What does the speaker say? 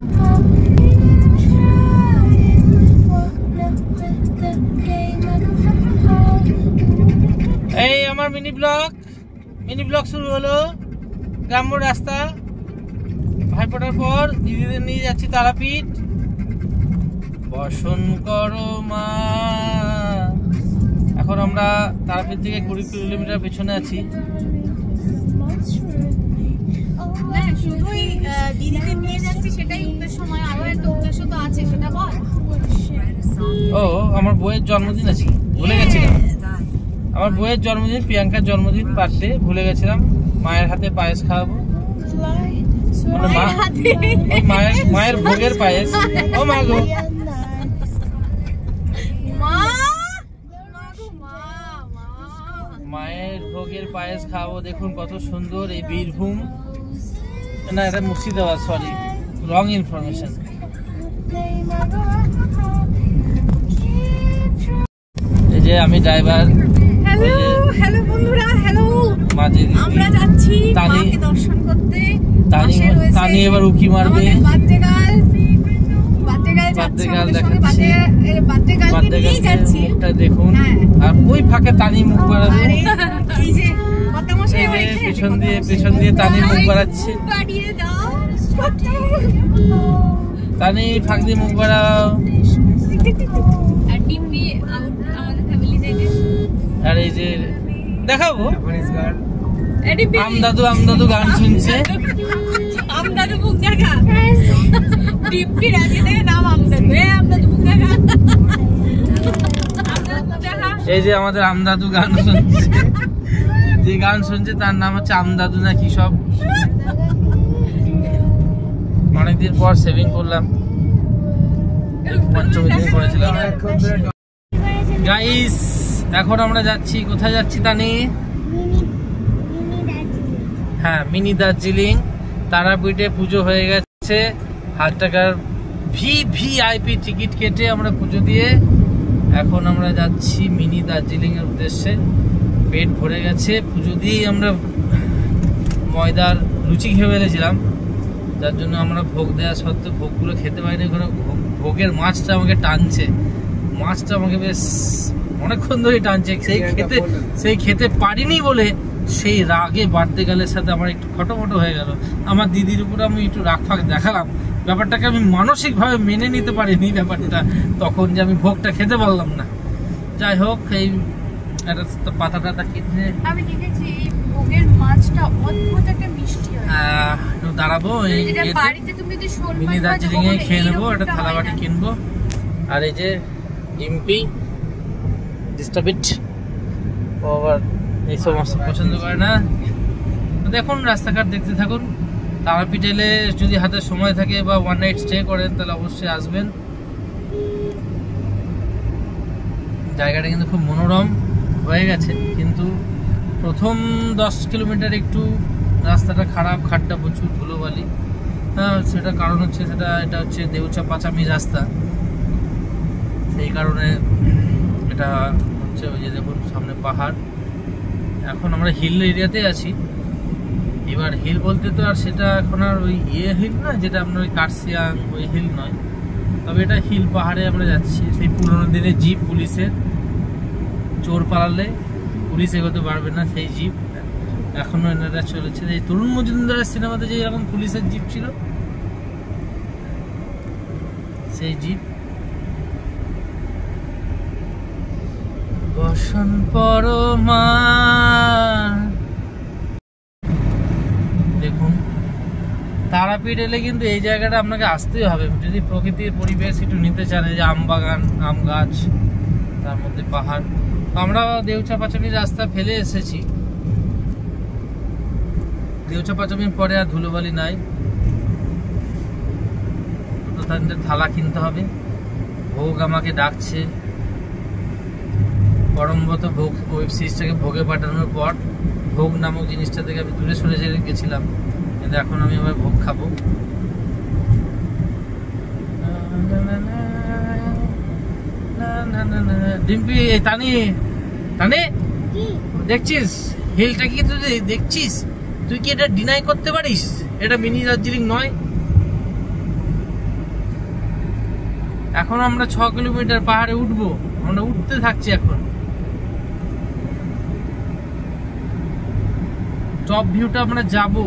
এই আমার mini blog শুরু হলো। গ্রাম্য রাস্তা ভাইফোঁটার পর দিদিদের নিয়ে যাচ্ছি তারাপীঠ। বসন করো মা। এখন আমরা তারাপীঠ থেকে 20 কিলোমিটার পেছনে আছি। শুধুই দিদিদের নিয়ে যাচ্ছি সেটাই উদ্দেশ্য নয়, আরো একটা উদ্দেশ্য তো আছে, সেটা বল। ও আমার বইয়ের জন্মদিন আছে, ভুলে গেছিলাম। আমার বইয়ের জন্মদিন, প্রিয়াঙ্কার জন্মদিন, বার্থডে, ভুলে গেছিলাম। মায়ের হাতে পায়েস খাওয়াবো, মায়ের ভোগের পায়েস। ও মা গো, মায়ের ভোগের পায়েস খাওয়াবো। দেখুন কত সুন্দর এই বীরভূম, না এটা মুর্শিদাবাদ, সরি রং ইনফরমেশন। এই যে আমি ড্রাইভার। হ্যালো বন্ধুরা, হ্যালো। আমরা যাচ্ছি মাকে দর্শন করতে। তানি এবার উকি মারবে। মুখটা দেখুন, আর ওই ফাঁকে তানি মুখ বাড়াবে। পেছন দিয়ে তানি মুখ বাড়াচ্ছে। তানি ফাঁক দিয়ে মুখ বাড়াও। আর এই যে দেখাবো আমদাদু গান শুনছে। আমদাদু মুখ দেখা, ডিপি রাজি থেকে নাম আমদাদু। এই যে আমাদের আমদাদু গান শুনছে। যে গান শুনছে তার নাম হচ্ছে আমদাদু না কি সব। অনেকদিন পর সেভিং করলাম, পঞ্চমী দিন করেছিলাম। গাইস এখন আমরা যাচ্ছি, কোথায় যাচ্ছি তানি? হ্যাঁ, মিনি দার্জিলিং। তারাপীঠে পুজো হয়ে গেছে। 1000 টাকার ভিভিআইপি টিকিট কেটে আমরা পুজো দিয়ে এখন আমরা যাচ্ছি মিনি দার্জিলিং এর উদ্দেশ্যে। পেট ভরে গেছে, পুজো দিয়েই আমরা ময়দার লুচি খেয়ে ফেলেছিলাম, যার জন্য আমরা ভোগ দেওয়া সত্ত্বেও ভোগগুলো খেতে পারিনি। ভোগের মাছটা আমাকে টানছে, মাছটা আমাকে বেশ অনেকক্ষণ ধরে টানছে। সেই খেতে পারিনি বলে সেই রাগে বাড়তে গেলের সাথে আমার একটু খটোমটো হয়ে গেল। আমার দিদির উপরে আমি একটু রাগ ফাগ দেখালাম। ব্যাপারটাকে আমি মানসিকভাবে মেনে নিতে পারিনি ব্যাপারটা, তখন যে আমি ভোগটা খেতে পারলাম না। যাই হোক, এই পাতা কেটে আমি দেখেছি এই ভোগের মাছটা অদ্ভুত একটা মিষ্টি হয়। একটু দাঁড়াবো, মিনি দার্জিলিং এ খেয়ে নেবো। একটা থালা বাটি কিনবো। আর এই যে ডিম্পি ডিস্টার্বিট, ও আবার এই সমস্ত পছন্দ করে না। দেখুন রাস্তাঘাট দেখতে থাকুন। তারাপীঠ এলে যদি হাতে সময় থাকে বা ওয়ান নাইট স্টে করেন তাহলে অবশ্যই আসবেন। জায়গাটা কিন্তু খুব মনোরম হয়ে গেছে, কিন্তু প্রথম 10 কিলোমিটার একটু রাস্তাটা খারাপ, খাড্ডা প্রচুর, ধুলোবালি। হ্যাঁ, সেটা কারণ হচ্ছে এটা হচ্ছে দেউচা পাচামি রাস্তা, সেই কারণে এটা হচ্ছে। ওই যে দেখুন সামনে পাহাড়। এখন আমরা হিল এরিয়াতে আছি। এবার হিল বলতে তো আর সেটা এখন আর ওই হিল না, যেটা আপনার ওই কার্সিয়াং ওই হিল নয়, তবে এটা হিল পাহাড়ে আমরা যাচ্ছি। সেই পুরোনো দিনের জিপ, পুলিশের, চোর পালালে পুলিশ এগোতে পারবে না সেই জিপ এখনো এনারা চলেছে। এই তরুণ মজুমদারের সিনেমাতে যে এরকম পুলিশের জিপ ছিল, সেই জিপ। বসন পরমা। দেখুন তারাপীঠ এলে কিন্তু এই জায়গাটা আপনাকে আসতেই হবে যদি প্রকৃতির পরিবেশ একটু নিতে চান। এই যে আম বাগান, আম গাছ, তার মধ্যে পাহাড়। আমরা দেউচা পাচামির রাস্তা ফেলে এসেছি। দেউচা পাচামির পরে আর ধুলোবালি নাই। থালা কিনতে হবে। ভোগ আমাকে ডাকছে। পরমব্রত ভোগ ওয়েব সিরিজটাকে ভোগে পাঠানোর পর ভোগ নামক জিনিসটা থেকে আমি দূরে সরে গেছিলাম, কিন্তু এখন আমি আবার ভোগ খাবো। ডিম্পি, তানি দেখছিস হিলটা কি তুই দেখছিস? তুই কি এটা ডিনাই করতে পারিস এটা মিনি দার্জিলিং নয়? এখন আমরা 6 কিলোমিটার পাহাড়ে উঠবো, আমরা উঠতে থাকছি। এখন টপ ভিউটা আমরা যাবো।